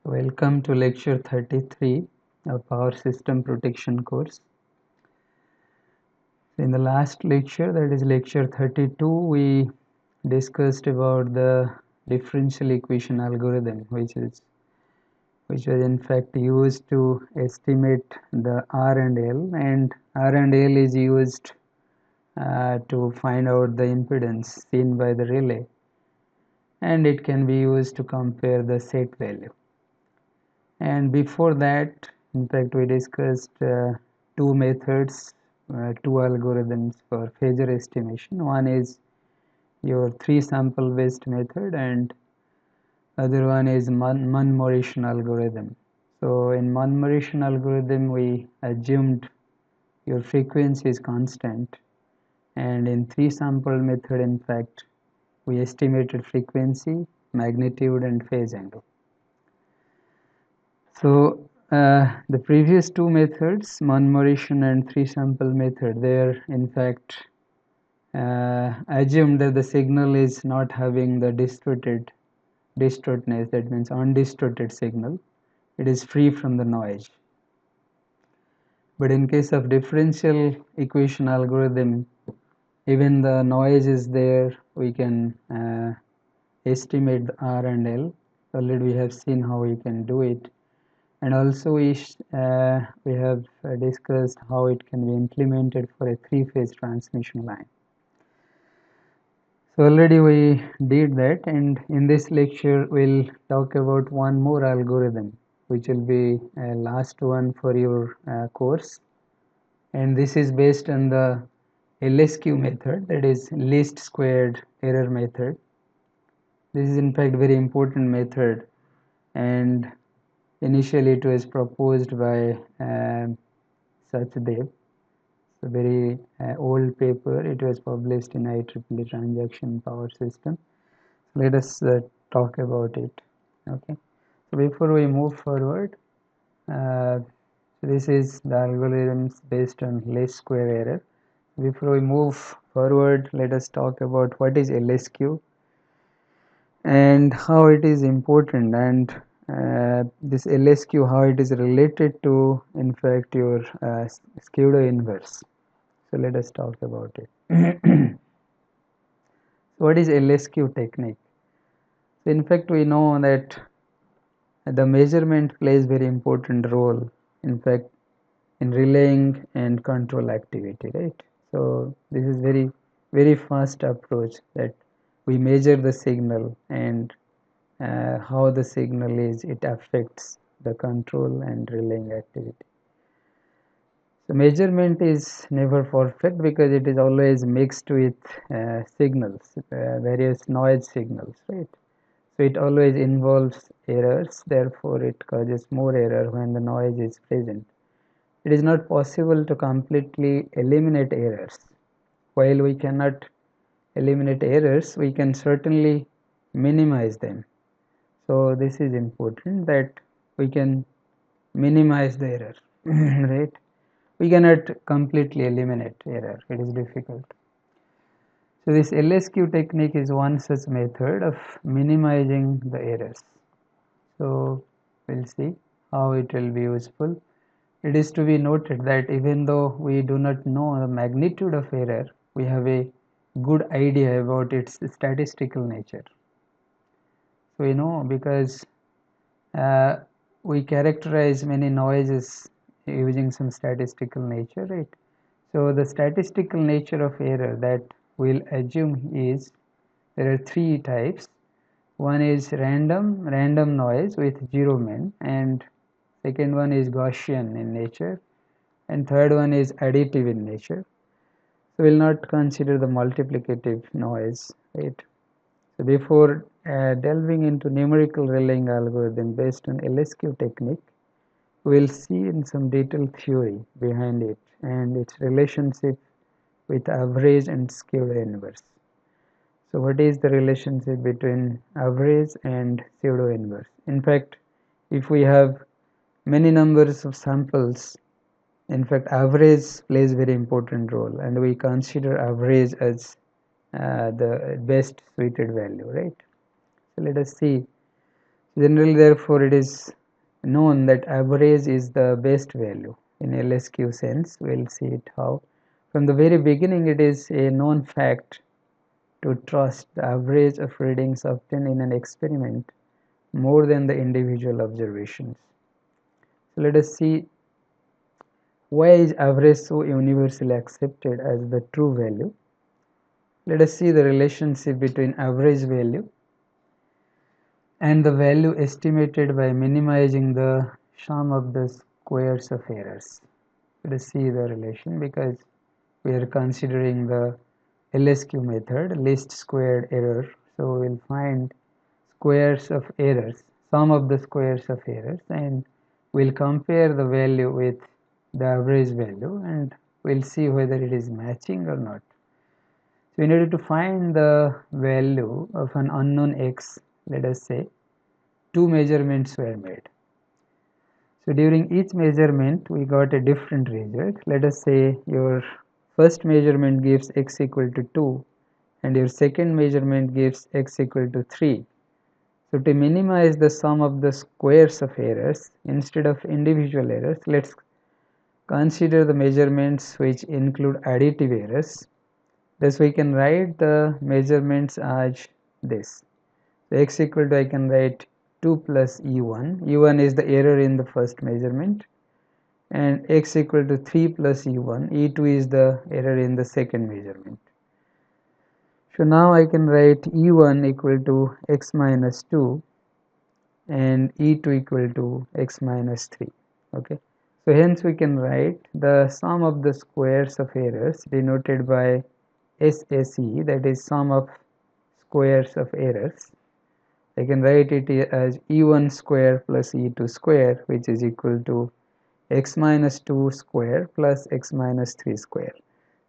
Welcome to lecture 33 of Power System Protection course. In the last lecture, that is lecture 32, we discussed about the differential equation algorithm, which was in fact used to estimate the R and L, and R and L is used to find out the impedance seen by the relay, and it can be used to compare the set value. And before that, in fact, we discussed two methods, two algorithms for phasor estimation. One is your three sample based method, and other one is Munn-Morrison algorithm. So in Munn-Morrison algorithm, we assumed your frequency is constant, and in three sample method, in fact, we estimated frequency, magnitude, and phase angle. So the previous two methods, Munn-Morrison and three sample method, they are in fact assumed that the signal is not having the distortedness, that means undistorted signal. It is free from the noise. But in case of differential equation algorithm, even the noise is there, we can estimate the R and L. Already we have seen how we can do it. And also we have discussed how it can be implemented for a three-phase transmission line. So already we did that, and in this lecture we'll talk about one more algorithm, which will be a last one for your course, and this is based on the LSQ method, that is least squared error method. This is in fact very important method, and initially it was proposed by Sachdev. It's a very old paper. It was published in IEEE Transaction Power System. Let us talk about it. Okay. So before we move forward, this is the algorithms based on least square error. Before we move forward, let us talk about what is LSQ and how it is important, and this LSQ, how it is related to, in fact, your pseudo inverse. So let us talk about it. So what is LSQ technique? So in fact, we know that the measurement plays very important role, in fact, in relaying and control activity, right? So this is very fast approach, that we measure the signal and how the signal is, it affects the control and relaying activity. So measurement is never perfect because it is always mixed with signals, various noise signals, right? So it always involves errors, therefore it causes more error when the noise is present. It is not possible to completely eliminate errors. While we cannot eliminate errors, we can certainly minimize them. So this is important, that we can minimize the error, right? We cannot completely eliminate error, it is difficult. So this LSQ technique is one such method of minimizing the errors. So we'll see how it will be useful. It is to be noted that even though we do not know the magnitude of error, we have a good idea about its statistical nature. So we know because we characterize many noises using some statistical nature, right? So the statistical nature of error that we'll assume is, there are three types. One is random noise with zero mean, and second one is Gaussian in nature, and third one is additive in nature. So we'll not consider the multiplicative noise, right? So before delving into numerical relaying algorithm based on LSQ technique, we'll see in some detailed theory behind it and its relationship with average and pseudo inverse. So what is the relationship between average and pseudo inverse? In fact, if we have many numbers of samples, in fact average plays very important role, and we consider average as the best suited value, right? So let us see. Generally, therefore, it is known that average is the best value in LSQ sense. We'll see it how. From the very beginning, it is a known fact to trust the average of readings obtained in an experiment more than the individual observations. So let us see why is average so universally accepted as the true value. Let us see the relationship between average value and the value estimated by minimizing the sum of the squares of errors. Let us see the relation because we are considering the LSQ method, least squared error. So we'll find squares of errors, sum of the squares of errors, and we'll compare the value with the average value and we'll see whether it is matching or not. So in order to find the value of an unknown x, let us say, two measurements were made. So during each measurement we got a different result. Let us say your first measurement gives x equal to 2 and your second measurement gives x equal to 3. So to minimize the sum of the squares of errors instead of individual errors, let's consider the measurements which include additive errors. Thus we can write the measurements as this. So x equal to, I can write 2 plus e1. e1 is the error in the first measurement, and x equal to 3 plus e1. e2 is the error in the second measurement. So now I can write e1 equal to x minus 2 and e2 equal to x minus 3. Okay, so hence we can write the sum of the squares of errors denoted by SSE, that is sum of squares of errors. I can write it as e1 square plus e2 square, which is equal to x minus 2 square plus x minus 3 square.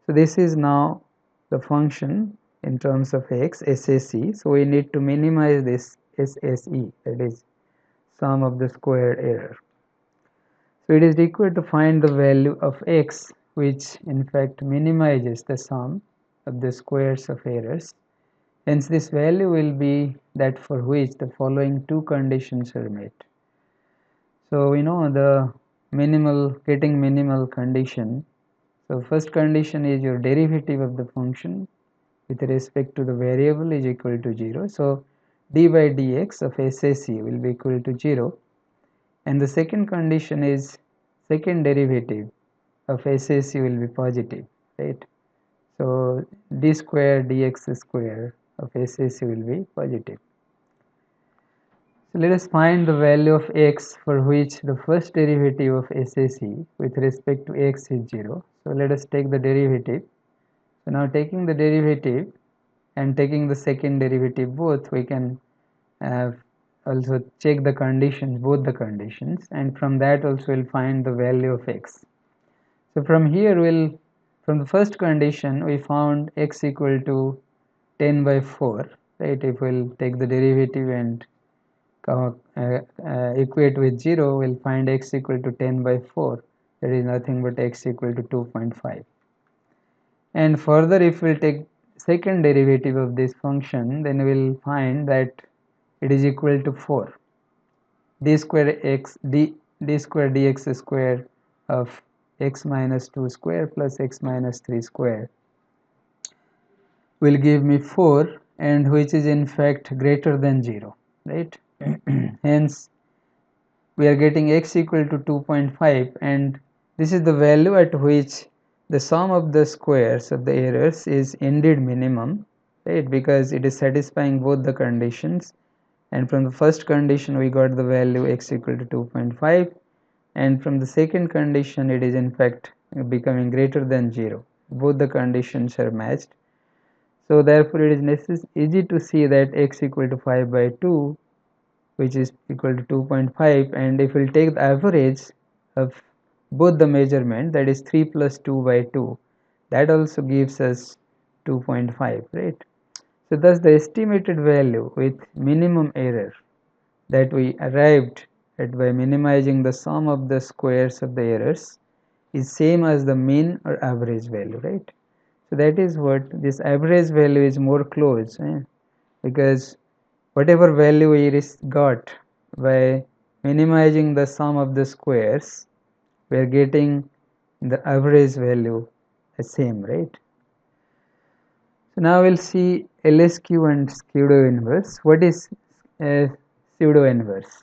So this is now the function in terms of x, SSE. So we need to minimize this SSE, that is sum of the squared error. So it is required to find the value of x, which in fact minimizes the sum of the squares of errors. Hence this value will be that for which the following two conditions are met. So we know the getting minimal condition. So first condition is your derivative of the function with respect to the variable is equal to 0. So d by dx of SSE will be equal to 0. And the second condition is second derivative of SSE will be positive, right? So d square dx square of SSE will be positive. So let us find the value of x for which the first derivative of SSE with respect to x is 0. So let us take the derivative. So now taking the derivative and taking the second derivative both, we can also check the conditions, both the conditions, and from that also we'll find the value of x. So from here from the first condition we found x equal to 10 by 4, right? If we'll take the derivative and equate with 0, we'll find x equal to 10 by 4, that is nothing but x equal to 2.5. And further, if we'll take second derivative of this function, then we'll find that it is equal to 4. d square dx square of x minus 2 square plus x minus 3 square will give me 4, and which is in fact greater than 0, right? Hence we are getting x equal to 2.5, and this is the value at which the sum of the squares of the errors is indeed minimum, right? Because it is satisfying both the conditions, and from the first condition we got the value x equal to 2.5, and from the second condition it is in fact becoming greater than 0. Both the conditions are matched. So therefore it is easy to see that x equal to 5 by 2, which is equal to 2.5, and if we will take the average of both the measurement, that is 3 plus 2 by 2, that also gives us 2.5, right? So thus the estimated value with minimum error that we arrived at by minimizing the sum of the squares of the errors is same as the mean or average value, right? So that is what this average value is more close, because whatever value we got by minimizing the sum of the squares, we are getting the average value the same, right? So now we'll see LSQ and pseudo inverse. What is pseudo inverse?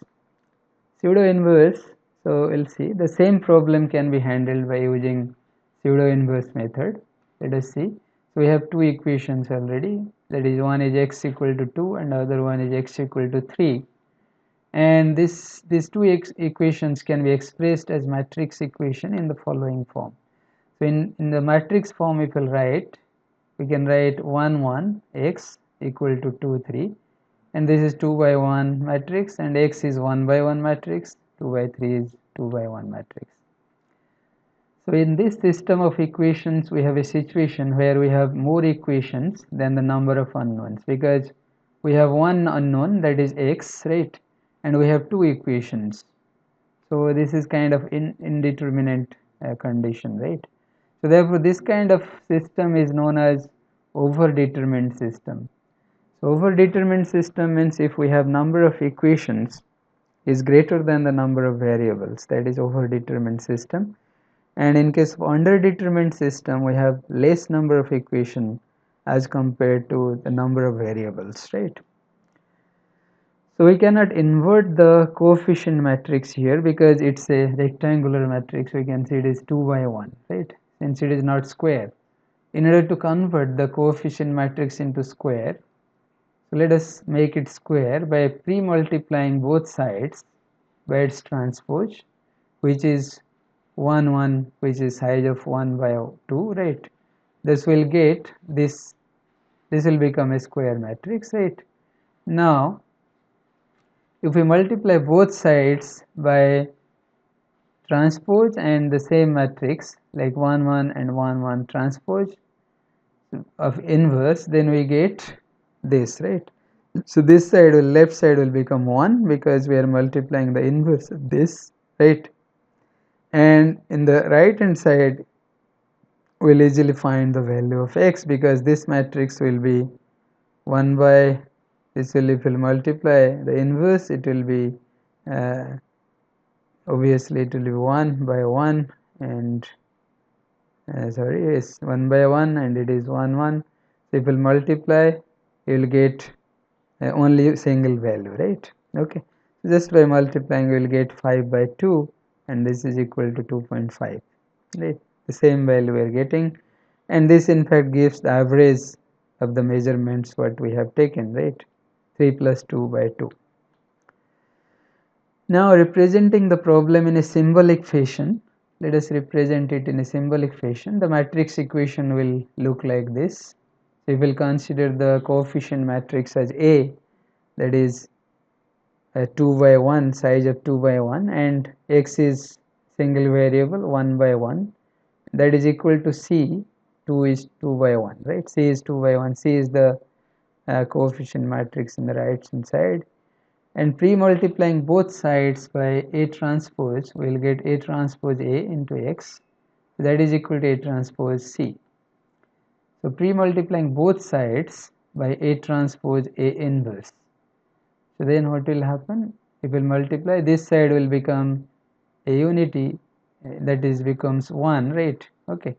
Pseudo inverse, so we'll see the same problem can be handled by using pseudo inverse method. Let us see. So we have two equations already, that is, one is x equal to 2 and other one is x equal to 3, and these two equations can be expressed as matrix equation in the following form. So in the matrix form, if we'll write, we can write 1 1 x equal to 2 3, and this is 2 by 1 matrix, and x is 1 by 1 matrix, 2 by 3 is 2 by 1 matrix. So in this system of equations, we have a situation where we have more equations than the number of unknowns, because we have one unknown, that is x, right, and we have two equations. So this is kind of indeterminate condition, right? So therefore this kind of system is known as overdetermined system. So overdetermined system means if we have number of equations is greater than the number of variables, that is overdetermined system. And in case of underdetermined system, we have less number of equation as compared to the number of variables, right? So we cannot invert the coefficient matrix here because it's a rectangular matrix. We can see it is 2 by 1, right, since it is not square. In order to convert the coefficient matrix into square, so let us make it square by pre-multiplying both sides by its transpose, which is 1 1, which is size of 1 by 2, right? This will get this will become a square matrix, right? Now if we multiply both sides by transpose and the same matrix, like 1 1 and 1 1 transpose of inverse, then we get this, right? So this side will, left side will become 1 because we are multiplying the inverse of this, right? And in the right hand side we'll easily find the value of x, because this matrix will be 1 by this will, if we'll multiply the inverse, it will be obviously it will be 1 by 1, and sorry, it's 1 by 1 and it is 1 1. So if we'll multiply, you will get only a single value, right? Okay, so just by multiplying we will get 5 by 2, and this is equal to 2.5, right? The same value we are getting, and this in fact gives the average of the measurements what we have taken, right? 3 plus 2 by 2. Now representing the problem in a symbolic fashion, let us represent it in a symbolic fashion. The matrix equation will look like this. So we will consider the coefficient matrix as A, that is 2 by 1, size of 2 by 1, and x is single variable 1 by 1, that is equal to C, 2 is 2 by 1, right? C is 2 by 1, C is the coefficient matrix in the right hand side, and pre-multiplying both sides by A transpose, we will get A transpose A into x, that is equal to A transpose C. So pre-multiplying both sides by A transpose A inverse, so then what will happen? If we multiply, this side will become a unity, that is becomes 1, right? Okay,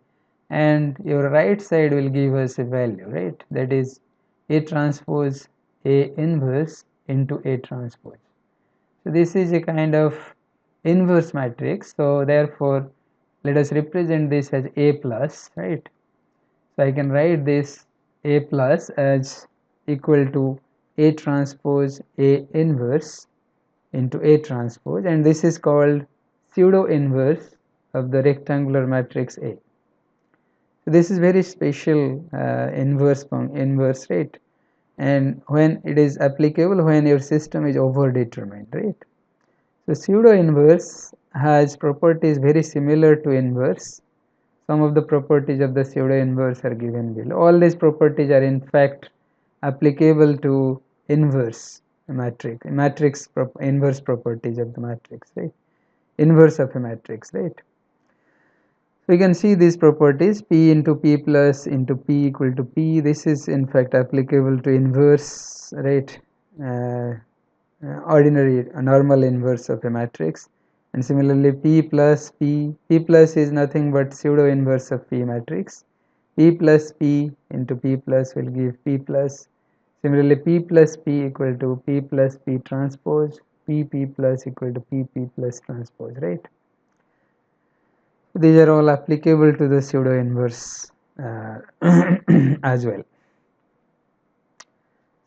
and your right side will give us a value, right? That is A transpose A inverse into A transpose. So this is a kind of inverse matrix, so therefore let us represent this as A plus, right? So I can write this A plus as equal to A transpose A inverse into A transpose, and this is called pseudo inverse of the rectangular matrix A. So this is very special inverse, right? And when it is applicable, when your system is overdetermined, right? So pseudo inverse has properties very similar to inverse. Some of the properties of the pseudo inverse are given below. All these properties are in fact applicable to inverse matrix inverse properties of the matrix, right? Inverse of a matrix, right? So we can see these properties, P into P plus into P equal to P. This is in fact applicable to inverse, right? ordinary normal inverse of a matrix. And similarly P plus is nothing but pseudo inverse of P matrix. P plus P into P plus will give P plus. Similarly P plus P equal to P plus P transpose, P plus equal to P plus transpose, right? These are all applicable to the pseudo inverse as well.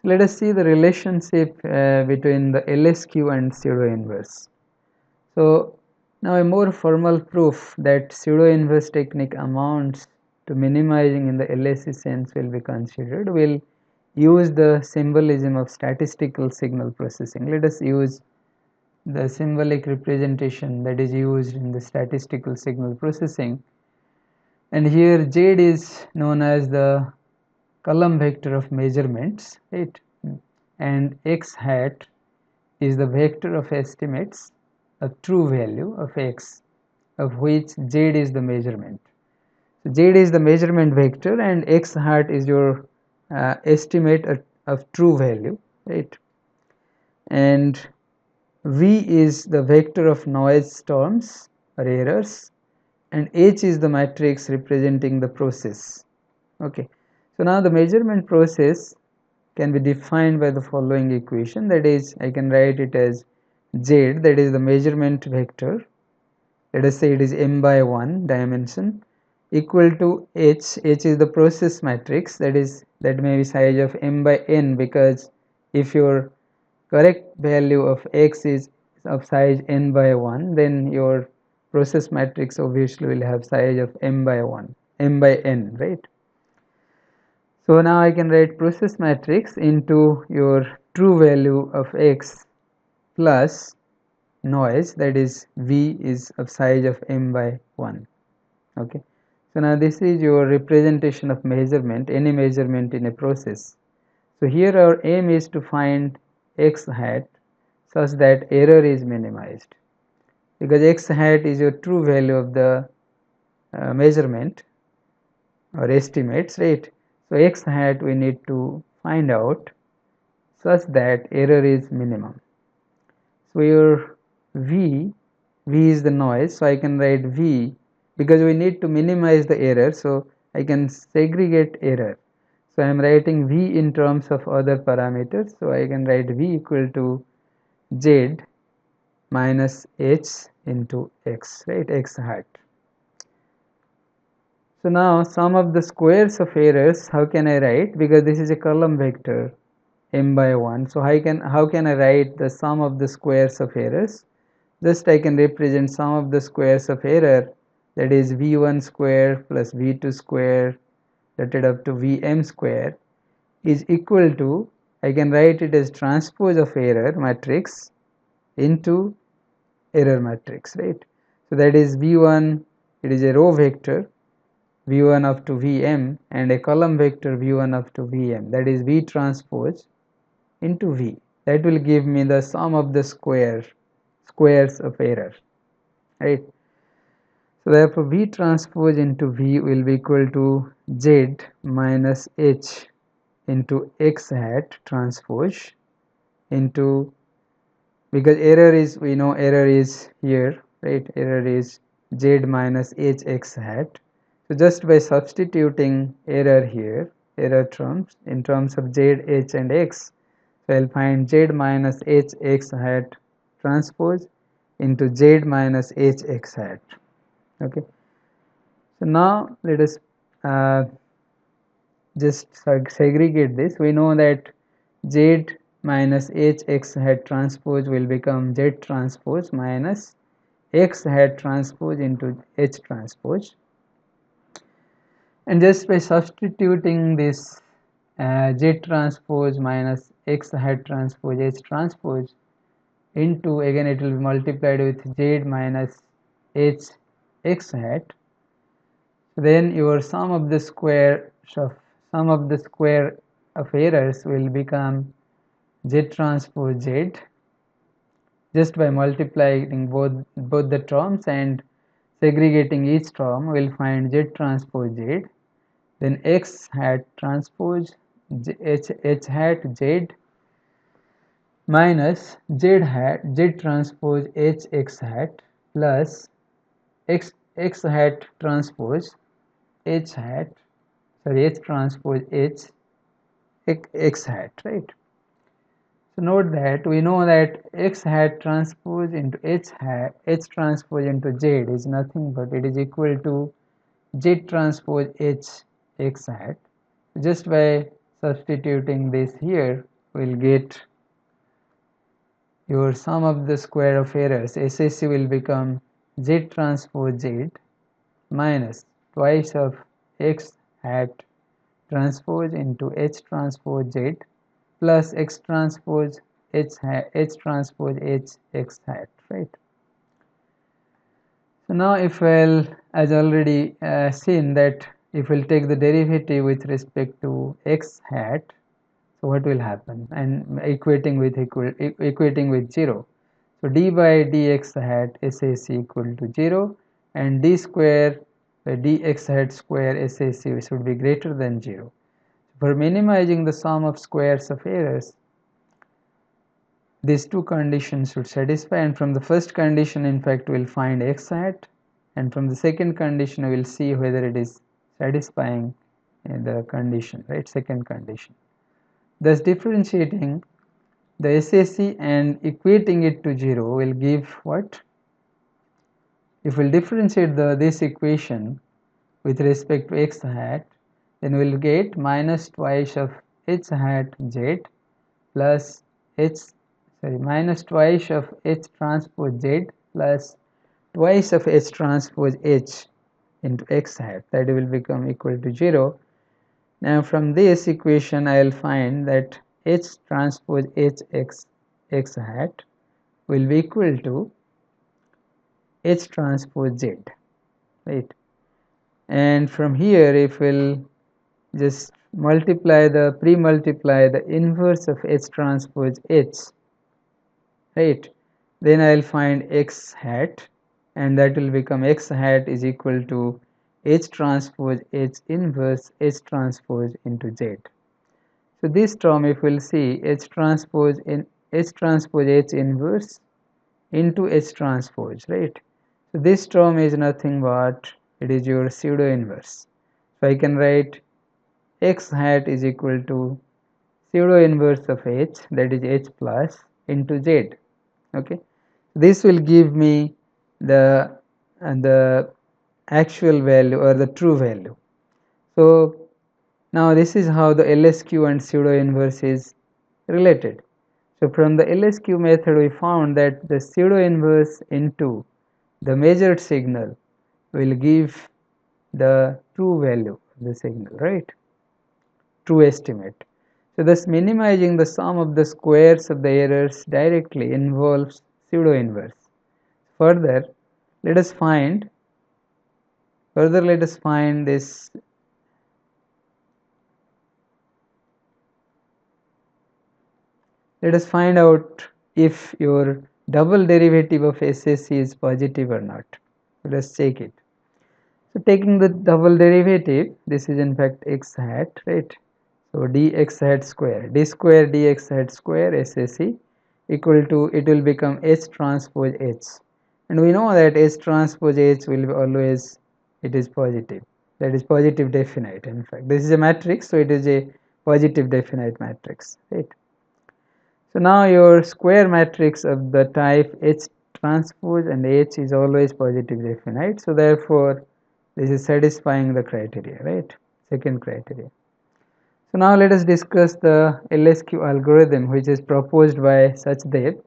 Let us see the relationship between the LSQ and pseudo inverse. So now a more formal proof that pseudo inverse technique amounts to minimizing in the LSC sense will be considered. We'll use the symbolism of statistical signal processing. Let us use the symbolic representation that is used in the statistical signal processing. And here Z is known as the column vector of measurements, right? And X hat is the vector of estimates of true value of X, of which Z is the measurement. So Z is the measurement vector and X hat is your estimate of true value, right? And V is the vector of noise terms or errors, and H is the matrix representing the process. Okay, so now the measurement process can be defined by the following equation, that is, I can write it as Z, that is the measurement vector, let us say it is m by 1 dimension, equal to H is the process matrix, that may be size of m by n, because if your correct value of X is of size n by 1, then your process matrix obviously will have size of m by n, right? So now I can write process matrix into your true value of X plus noise, that is V is of size of m by 1. Okay, so now this is your representation of measurement, any measurement in a process. So here our aim is to find X hat such that error is minimized, because X hat is your true value of the measurement or estimates, right? So X hat we need to find out such that error is minimum. So your V is the noise, so I can write V, because we need to minimize the error, so I can segregate error. So I am writing V in terms of other parameters, so I can write V equal to Z minus H into X, right, X hat. So now sum of the squares of errors, how can I write, because this is a column vector m by 1, so how can I write the sum of the squares of errors? Just I can represent sum of the squares of error, that is v1 square plus v2 square rated up to vm square is equal to, I can write it as transpose of error matrix into error matrix, right? So that is v1, it is a row vector v1 up to vm and a column vector v1 up to vm, that is v transpose into v. That will give me the sum of the squares of error, right? So therefore v transpose into v will be equal to z minus h into x hat transpose into, because error is, we know error is here, right? Error is z minus h x hat. So just by substituting error here, error terms in terms of z, h and x, so I'll find z minus h x hat transpose into z minus h x hat. Okay, so now let us just segregate this. We know that z minus h x hat transpose will become z transpose minus x hat transpose into h transpose, and just by substituting this z transpose minus x hat transpose h transpose into, again it will be multiplied with z minus h x hat, then your sum of the square of errors will become z transpose z, just by multiplying both the terms and segregating each term we'll find z transpose z, then x hat transpose h hat z, minus z transpose h x hat plus x hat transpose h hat, sorry, h transpose h x hat, right? So note that we know that x hat transpose into h transpose into z is nothing but it is equal to z transpose h x hat. Just by substituting this here, we'll get your sum of the square of errors. SSC will become z transpose z minus twice of x hat transpose into h transpose z plus x transpose h transpose h x hat, right? So now if we'll, as already seen, that if we'll take the derivative with respect to x hat, so what will happen, and equating with 0. So d by dx hat SAC equal to 0 and d square by dx hat square SAC should be greater than 0. For minimizing the sum of squares of errors, these two conditions should satisfy, and from the first condition in fact we will find x hat, and from the second condition we will see whether it is satisfying the condition, right, second condition. Thus differentiating the SAC and equating it to 0 will give what? If we will differentiate this equation with respect to x hat, then we will get minus twice of h hat z plus minus twice of h transpose z plus twice of h transpose h into x hat, that will become equal to 0. Now from this equation I will find that h transpose h x hat will be equal to h transpose z, right? And from here if we'll just pre-multiply the inverse of h transpose h, right, then I'll find x hat, and that will become x hat is equal to h transpose h inverse h transpose into z. So this term if we'll see h transpose h inverse into h transpose, right? So this term is nothing but it is your pseudo inverse. So I can write x hat is equal to pseudo inverse of h, that is h plus into z. Okay, this will give me the actual value or the true value. So now this is how the LSQ and pseudo inverse is related. So from the LSQ method we found that the pseudo inverse into the measured signal will give the true value of the signal, right, true estimate. So thus minimizing the sum of the squares of the errors directly involves pseudo inverse. Further let us find this let us find out if your double derivative of SSC is positive or not. Let us check it. So taking the double derivative, this is in fact x hat, right? So dx hat square, d square dx hat square SSC equal to, it will become h transpose h, and we know that h transpose h will be always, it is positive, that is positive definite. In fact this is a matrix, so it is a positive definite matrix, right? So now your square matrix of the type H transpose and H is always positive definite, so therefore this is satisfying the criteria, right, second criteria. So now let us discuss the LSQ algorithm which is proposed by Sachdev.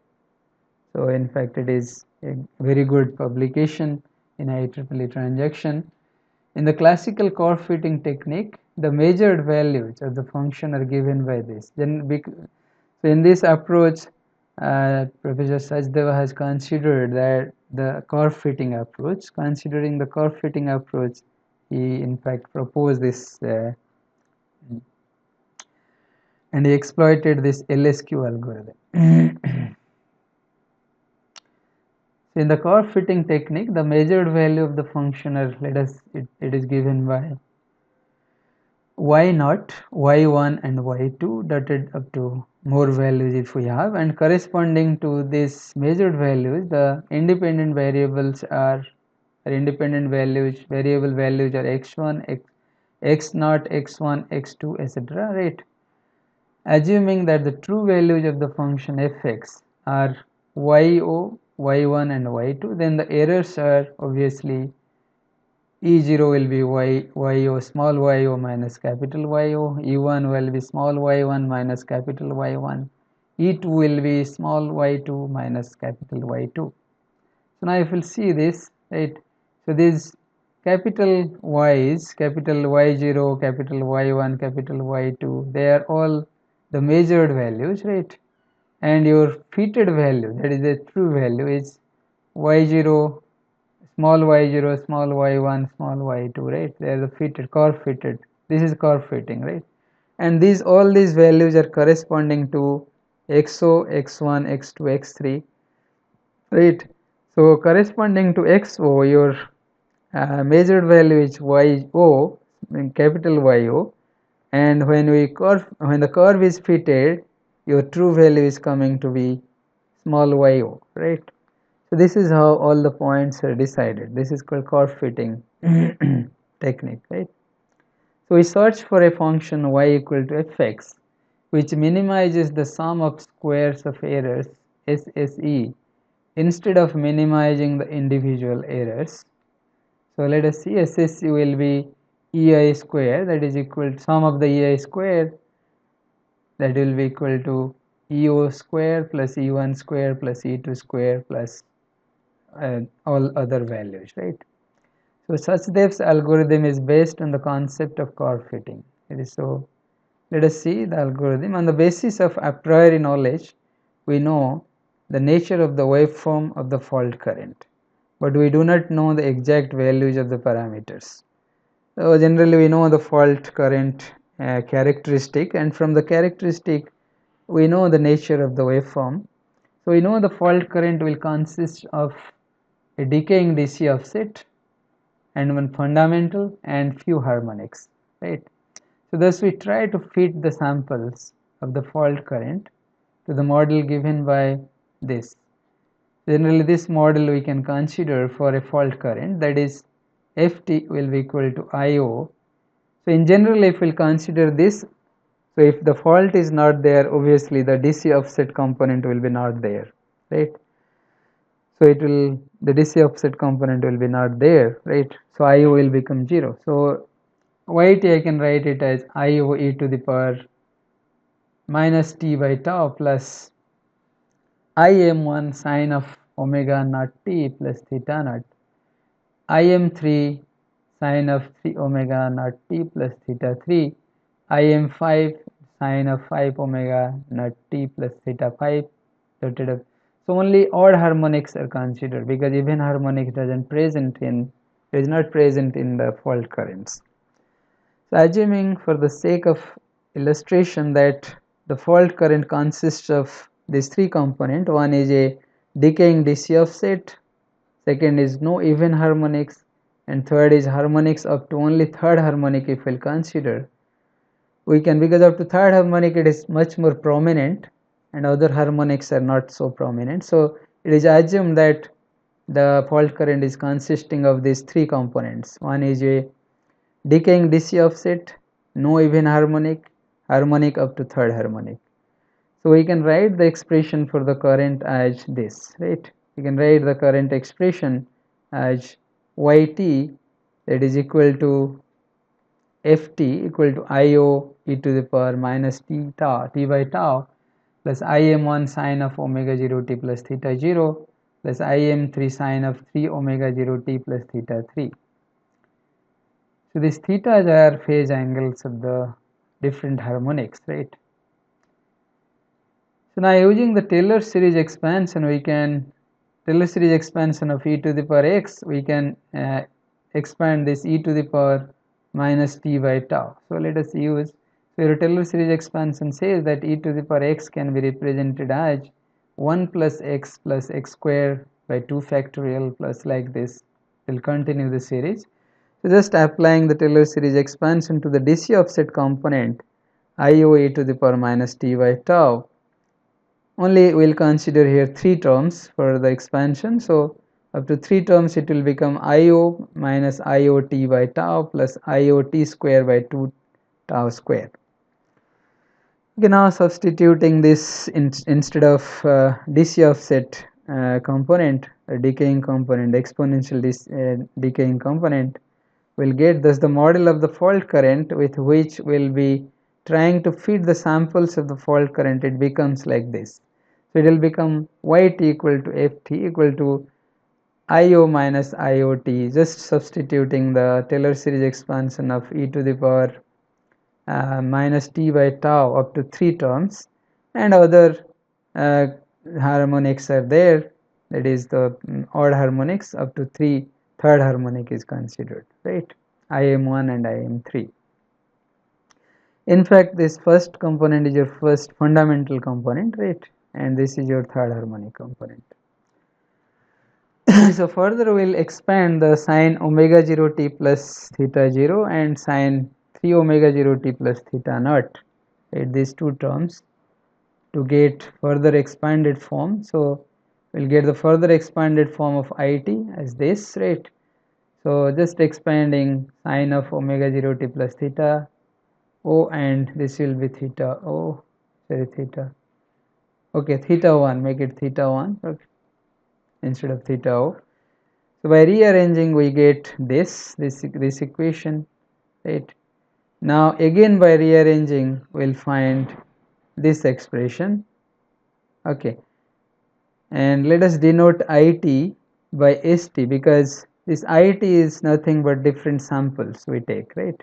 So in fact it is a very good publication in IEEE transaction. In the classical curve fitting technique, the measured values of the function are given by this. So in this approach, Professor Sachdeva has considered that the curve fitting approach. Considering the curve fitting approach, he in fact proposed this and he exploited this LSQ algorithm. So in the curve fitting technique, the measured value of the function, or let us, it is given by y0, y1 and y2 dotted up to more values if we have, and corresponding to these measured values the independent variables are independent values, variable values are x1, x0, x1, x2, etc., right? Assuming that the true values of the function fx are yo, y1 and y2, then the errors are obviously E0 will be yo small yo minus capital Yo, E1 will be small y1 minus capital Y1, E2 will be small y2 minus capital Y2. So now if we'll see this, right, so these capital Y's, capital Y0, capital Y1, capital Y2, they are all the measured values, right, and your fitted value, that is the true value, is Y0, small y0, small y1, small y2, right? They are the fitted, curve fitted. This is curve fitting, right? And these all these values are corresponding to xo, x1, x2, x3, right? So corresponding to xo, your measured value is yo, capital Yo, and when the curve is fitted, your true value is coming to be small yo, right? So this is how all the points are decided. This is called curve fitting technique, right? So we search for a function y equal to fx which minimizes the sum of squares of errors SSE instead of minimizing the individual errors. So let us see, SSE will be EI square, that is equal to sum of the EI square, that will be equal to EO square plus E1 square plus E2 square plus all other values, right? So Sachdev's algorithm is based on the concept of curve fitting. It is so. Let us see the algorithm. On the basis of a priori knowledge, we know the nature of the waveform of the fault current, but we do not know the exact values of the parameters. So generally we know the fault current characteristic, and from the characteristic we know the nature of the waveform. So we know the fault current will consist of a decaying DC offset and one fundamental and few harmonics, right? So thus we try to fit the samples of the fault current to the model given by this. Generally this model we can consider for a fault current, that is Ft will be equal to Io. So in general if we'll consider this, so if the fault is not there, obviously the DC offset component will be not there, right? So it will, the DC offset component will be not there, right? So Io will become 0. So yt I can write it as Io e to the power minus t by tau plus Im1 sine of omega naught t plus theta naught, Im3 sine of 3 omega naught t plus theta 3, Im5 sine of 5 omega naught t plus theta 5 dotted up. So only odd harmonics are considered because even harmonics is not present in the fault currents. So assuming for the sake of illustration that the fault current consists of these three components, one is a decaying DC offset, second is no even harmonics, and third is harmonics up to only third harmonic if we'll consider. We can, because up to third harmonic it is much more prominent and other harmonics are not so prominent. So it is assumed that the fault current is consisting of these three components. One is a decaying DC offset, no even harmonic, harmonic up to third harmonic. So we can write the expression for the current as this, right? We can write the current expression as yt, that is equal to ft equal to io e to the power minus t by tau plus im1 sine of omega 0 t plus theta 0 plus im3 sine of 3 omega 0 t plus theta 3. So these thetas are phase angles of the different harmonics, right? So now using the Taylor series expansion, we can Taylor series expansion of e to the power x, we can expand this e to the power minus t by tau. So let us use, so your Taylor series expansion says that e to the power x can be represented as 1 plus x square by 2 factorial plus like this. We'll continue the series. So just applying the Taylor series expansion to the DC offset component IO e to the power minus t by tau. Only we'll consider here 3 terms for the expansion. So up to 3 terms it will become IO minus IOT by tau plus IOT square by 2 tau square. Okay, now substituting this instead of DC offset component, decaying component, exponential decaying component, we'll get thus the model of the fault current with which we'll be trying to feed the samples of the fault current. It becomes like this. So it will become yt equal to ft equal to io minus iot, just substituting the Taylor series expansion of e to the power minus t by tau up to 3 terms, and other harmonics are there, that is the odd harmonics up to 3, third harmonic is considered, right, im1 and im3. In fact, this first component is your first fundamental component, right, and this is your third harmonic component. So further we'll expand the sine omega 0 t plus theta 0 and sine 3 omega 0 t plus theta naught, right, these two terms to get further expanded form. So we'll get the further expanded form of it as this, right. So just expanding sine of omega 0 t plus theta o, and this will be theta o, sorry, theta, okay, theta 1, make it theta 1, okay, instead of theta o. So by rearranging we get this equation, right. Now again by rearranging we'll find this expression, okay, and let us denote it by st, because this it is nothing but different samples we take, right,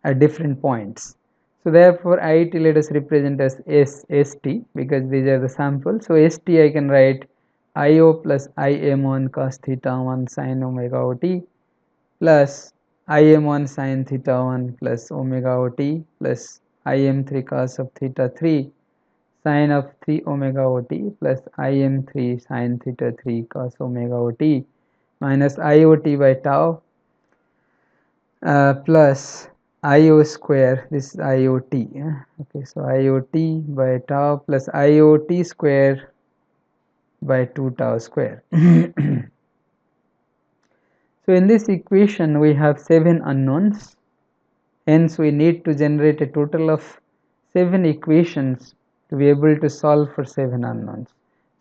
at different points. So therefore it let us represent as st, because these are the samples. So st I can write io plus im1 cos theta 1 sin omega ot plus im1 sin theta 1 plus omega ot plus im3 cos of theta 3 sin of 3 omega ot plus im3 sin theta 3 cos omega ot minus iot by tau plus io square, this is iot, okay, so iot by tau plus iot square by 2 tau square. So in this equation we have 7 unknowns, hence we need to generate a total of 7 equations to be able to solve for 7 unknowns.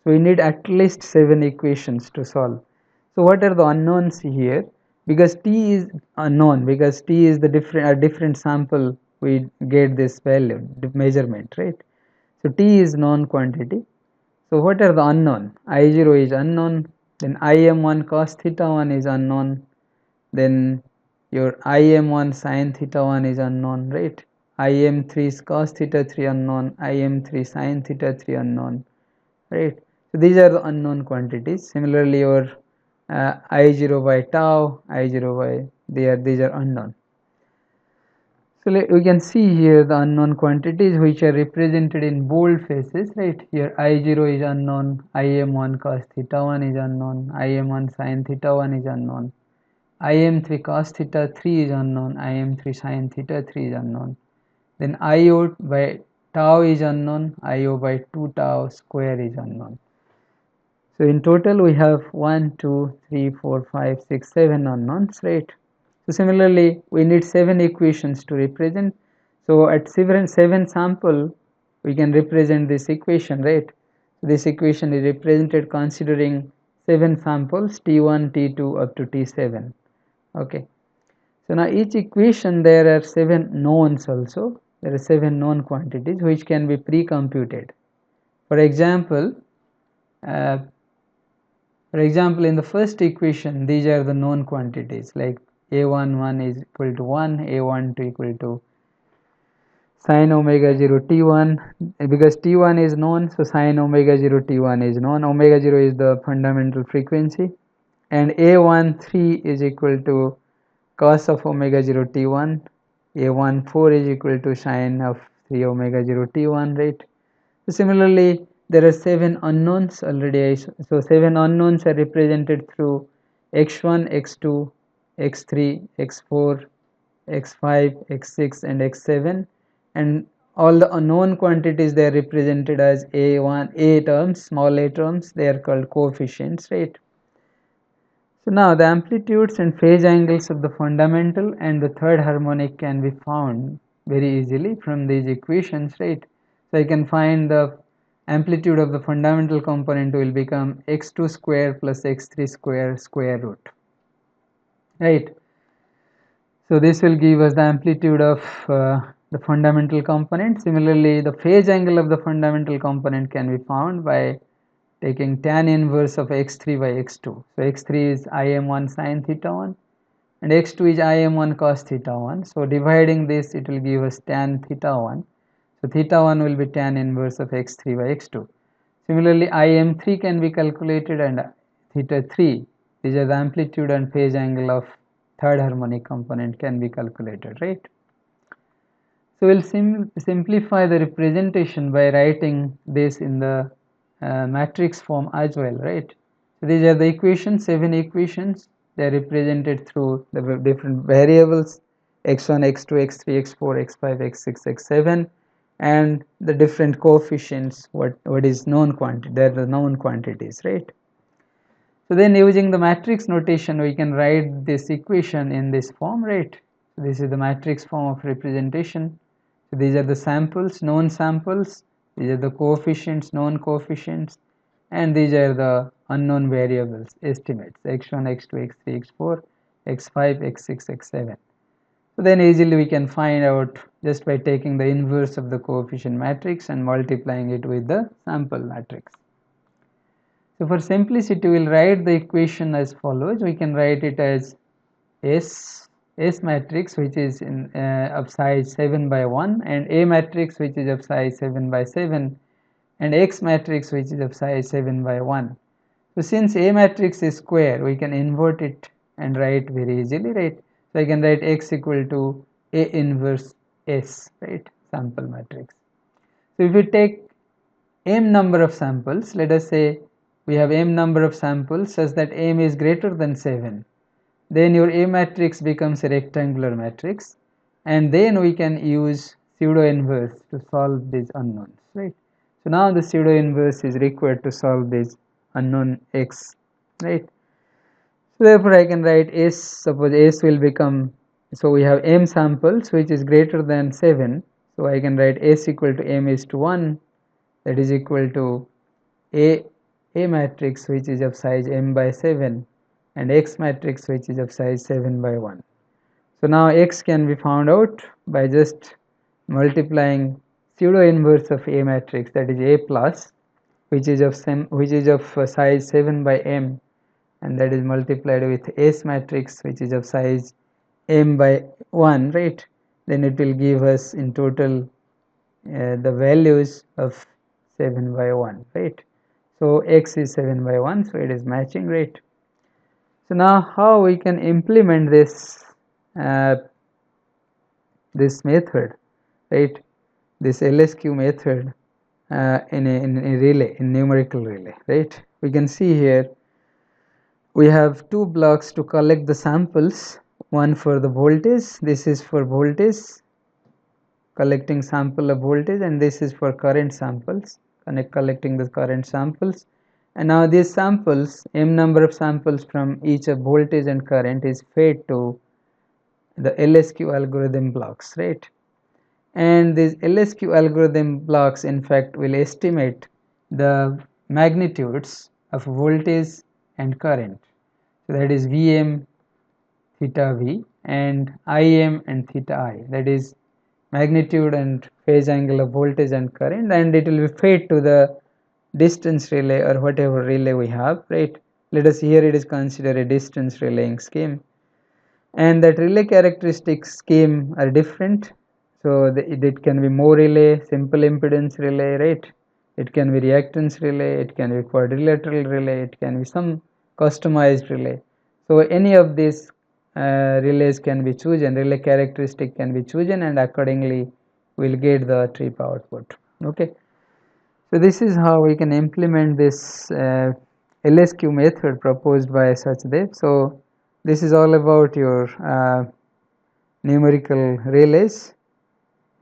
So we need at least 7 equations to solve. So what are the unknowns here? Because t is unknown, because t is the different sample we get this value, the measurement, right. So t is known quantity. So what are the unknown? I0 is unknown, then im1 cos theta 1 is unknown, then your im1 sin theta 1 is unknown, right, im3 cos theta 3 unknown, im3 sin theta 3 unknown, right. So these are the unknown quantities. Similarly your I0 by tau, I0 by, these are unknown. So we can see here the unknown quantities which are represented in bold faces, right. Here I0 is unknown, im1 cos theta 1 is unknown, im1 sin theta 1 is unknown, im3 cos theta 3 is unknown, im3 sin theta 3 is unknown, then io by tau is unknown, io by 2 tau square is unknown. So in total we have 1, 2, 3, 4, 5, 6, 7 unknowns, right. So similarly we need 7 equations to represent. So at 7 sample we can represent this equation, right. So this equation is represented considering 7 samples t1, t2 up to t7, okay. So now each equation there are 7 knowns also, there are 7 known quantities which can be pre-computed. For example, in the first equation these are the known quantities, like a11 is equal to 1, a12 equal to sin omega 0 t1, because t1 is known, so sin omega 0 t1 is known, omega 0 is the fundamental frequency, and a13 is equal to cos of omega 0 t1, a14 is equal to sin of 3 omega 0 t1, right. So similarly there are 7 unknowns already, so 7 unknowns are represented through x1, x2, x3, x4, x5, x6 and x7, and all the unknown quantities, they are represented as a1, a terms, small a terms, they are called coefficients, right? So now the amplitudes and phase angles of the fundamental and the third harmonic can be found very easily from these equations, right? So I can find the amplitude of the fundamental component will become x2 square plus x3 square square root, right? So this will give us the amplitude of the fundamental component. Similarly, the phase angle of the fundamental component can be found by taking tan inverse of x3 by x2. So x3 is im1 sin theta 1 and x2 is im1 cos theta 1. So dividing this, it will give us tan theta 1. So theta 1 will be tan inverse of x3 by x2. Similarly, im3 can be calculated, and theta 3, these are the amplitude and phase angle of third harmonic component, can be calculated, right? So we'll simplify the representation by writing this in the matrix form as well, right? So these are the equations, 7 equations. They are represented through the different variables x1, x2, x3, x4, x5, x6, x7, and the different coefficients, what is known quantity, they are the known quantities, right? So then using the matrix notation, we can write this equation in this form, right? So this is the matrix form of representation. So these are the samples, known samples, these are the coefficients, known coefficients, and these are the unknown variables, estimates, x1, x2, x3, x4, x5, x6, x7. So then easily we can find out just by taking the inverse of the coefficient matrix and multiplying it with the sample matrix. So for simplicity, we will write the equation as follows. We can write it as S matrix, which is of size 7 by 1, and A matrix, which is of size 7 by 7, and X matrix, which is of size 7 by 1. So since A matrix is square, we can invert it and write very easily, right? So I can write X equal to A inverse S, right? Sample matrix. So if we take m number of samples, let us say we have m number of samples such that m is greater than 7, then your A matrix becomes a rectangular matrix, and then we can use pseudo inverse to solve these unknowns, right? So now the pseudo inverse is required to solve this unknown x, right? So therefore I can write S, suppose S will become, so we have m samples which is greater than 7, so I can write S equal to m is to 1, that is equal to A matrix which is of size m by 7 and X matrix which is of size 7 by 1. So now X can be found out by just multiplying pseudo inverse of A matrix, that is A plus, which is of size 7 by m, and that is multiplied with S matrix which is of size m by 1, right? Then it will give us in total the values of 7 by 1, right? So X is 7 by 1, so it is matching, right? So now how we can implement uh, this method, right? This LSQ method in a relay, in numerical relay, right? We can see here we have two blocks to collect the samples, one for the voltage, this is for voltage, collecting sample of voltage, and this is for current samples, collecting the current samples. And now these samples, m number of samples from each of voltage and current is fed to the LSQ algorithm blocks, right? And these LSQ algorithm blocks in fact will estimate the magnitudes of voltage and current. So that is Vm theta V and Im and theta I, that is magnitude and phase angle of voltage and current, and it will be fed to the distance relay or whatever relay we have, right? Let us here it is considered a distance relaying scheme, and that relay characteristic scheme are different. So it can be more relay, simple impedance relay, right? It can be reactance relay, it can be quadrilateral relay, it can be some customized relay. So any of these relays can be chosen, relay characteristic can be chosen, and accordingly we'll get the trip output. Okay, so this is how we can implement this LSQ method proposed by Sachdev. So this is all about your numerical relays,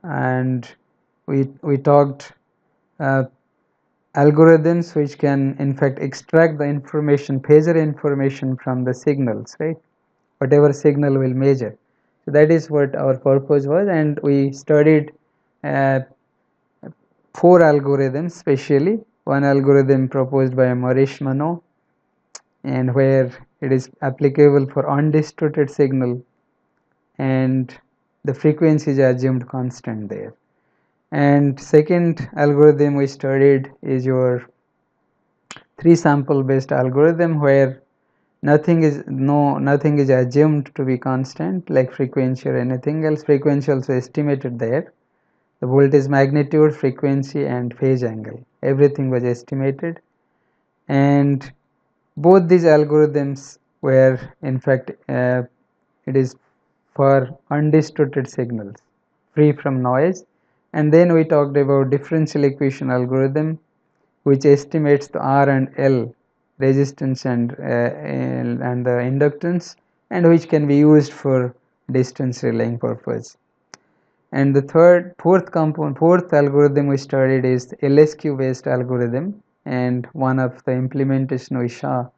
and we talked algorithms which can in fact extract the information, phasor information from the signals, right? Whatever signal will measure. So that is what our purpose was, and we studied uh, four algorithms specially. One algorithm proposed by Maurice Monod, and where it is applicable for undistorted signal, and the frequency is assumed constant there. And second algorithm we studied is your three sample based algorithm, where nothing is assumed to be constant like frequency or anything else. Frequency also estimated there. The voltage magnitude, frequency, and phase angle, everything was estimated. And both these algorithms were in fact it is for undistorted signals, free from noise. And then we talked about differential equation algorithm, which estimates the R and L resistance and the inductance, and which can be used for distance relaying purpose. And the fourth algorithm we studied is the LSQ based algorithm, and one of the implementation we saw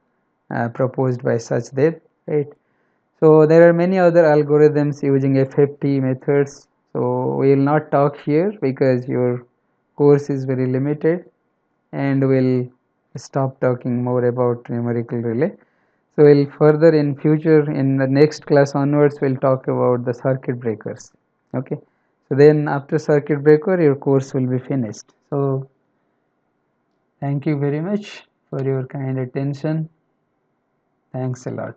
proposed by Sachdev, right? So there are many other algorithms using FFT methods. So we will not talk here because your course is very limited, and we'll stop talking more about numerical relay. So we'll further in future, in the next class onwards, we'll talk about the circuit breakers. Okay. So then after circuit breaker, your course will be finished. So thank you very much for your kind attention. Thanks a lot.